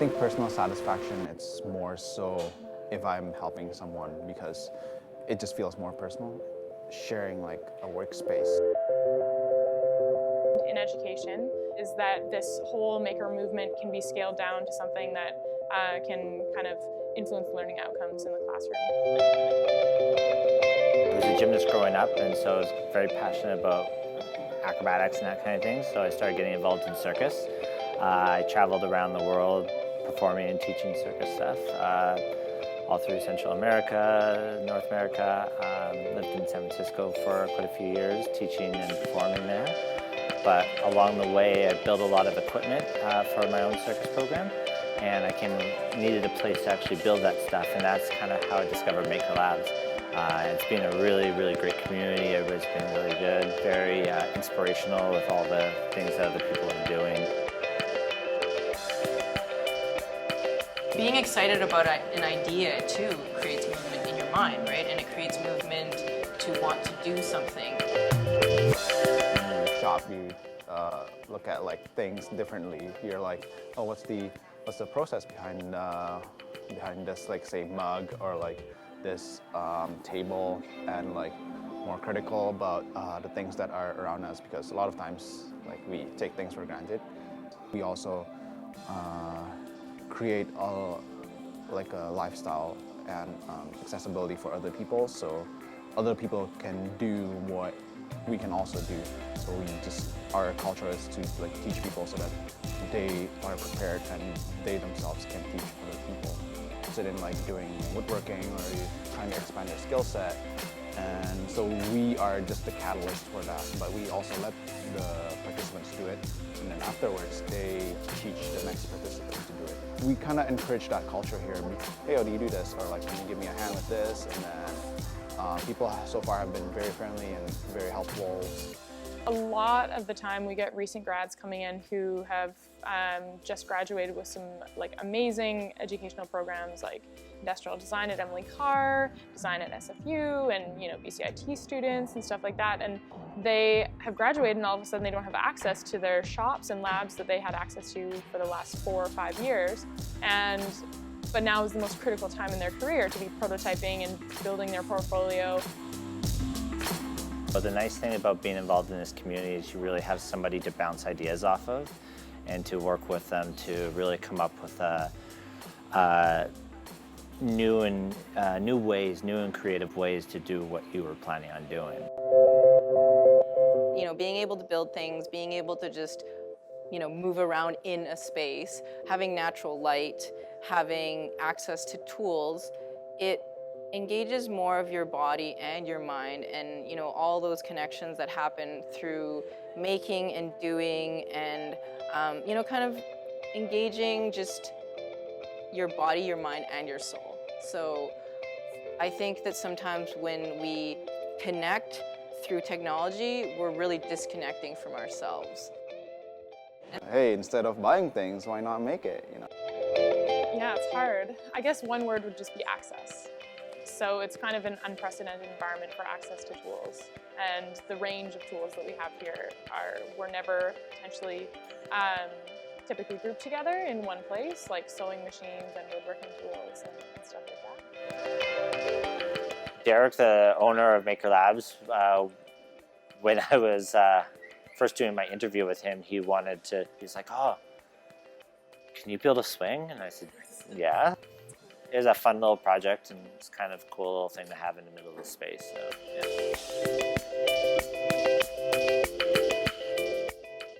think personal satisfaction, it's more so if I'm helping someone because it just feels more personal, sharing like a workspace. In education is that this whole maker movement can be scaled down to something that can kind of influence learning outcomes in the classroom. I was a gymnast growing up, and so I was very passionate about acrobatics and that kind of thing, so I started getting involved in circus. I traveled around the world performing and teaching circus stuff, all through Central America, North America. Lived in San Francisco for quite a few years, teaching and performing there. But along the way, I built a lot of equipment for my own circus program, and I needed a place to actually build that stuff, and that's kind of how I discovered MakerLabs. It's been a really, really great community. Everybody's been really good, very inspirational with all the things that other people are doing. Being excited about an idea, too, creates movement in your mind, right? And it creates movement to want to do something. In the shop, you look at like things differently. You're like, oh, what's the process behind this, like, say, mug or like this table, and like more critical about the things that are around us, because a lot of times like we take things for granted. We also create like a lifestyle and accessibility for other people, so other people can do what we can also do. So our culture is to like teach people so that they are prepared and they themselves can teach other people. Instead in like doing woodworking or trying to expand their skill set. And so we are just the catalyst for that, but we also let the participants do it, and then afterwards they teach the next participant to do it. We kind of encourage that culture here. Hey, how do you do this? Or like, can you give me a hand with this? And then people so far have been very friendly and very helpful. A lot of the time we get recent grads coming in who have just graduated with some like amazing educational programs like industrial design at Emily Carr, design at SFU, and BCIT students and stuff like that. And they have graduated and all of a sudden they don't have access to their shops and labs that they had access to for the last 4 or 5 years. But now is the most critical time in their career to be prototyping and building their portfolio. But the nice thing about being involved in this community is you really have somebody to bounce ideas off of and to work with them to really come up with new and creative ways to do what you were planning on doing. Being able to build things, being able to just, move around in a space, having natural light, having access to tools, it engages more of your body and your mind, and all those connections that happen through making and doing, and kind of engaging just your body, your mind, and your soul. So I think that sometimes when we connect through technology, we're really disconnecting from ourselves. Hey, instead of buying things, why not make it? Yeah, it's hard. I guess one word would just be access. So it's kind of an unprecedented environment for access to tools. And the range of tools that we have here were never potentially typically grouped together in one place, like sewing machines and woodworking tools and stuff like that. Derek, the owner of MakerLabs, when I was first doing my interview with him, he was like, oh, can you build a swing? And I said, yeah. It was a fun little project, and it's kind of a cool little thing to have in the middle of the space. So, yeah.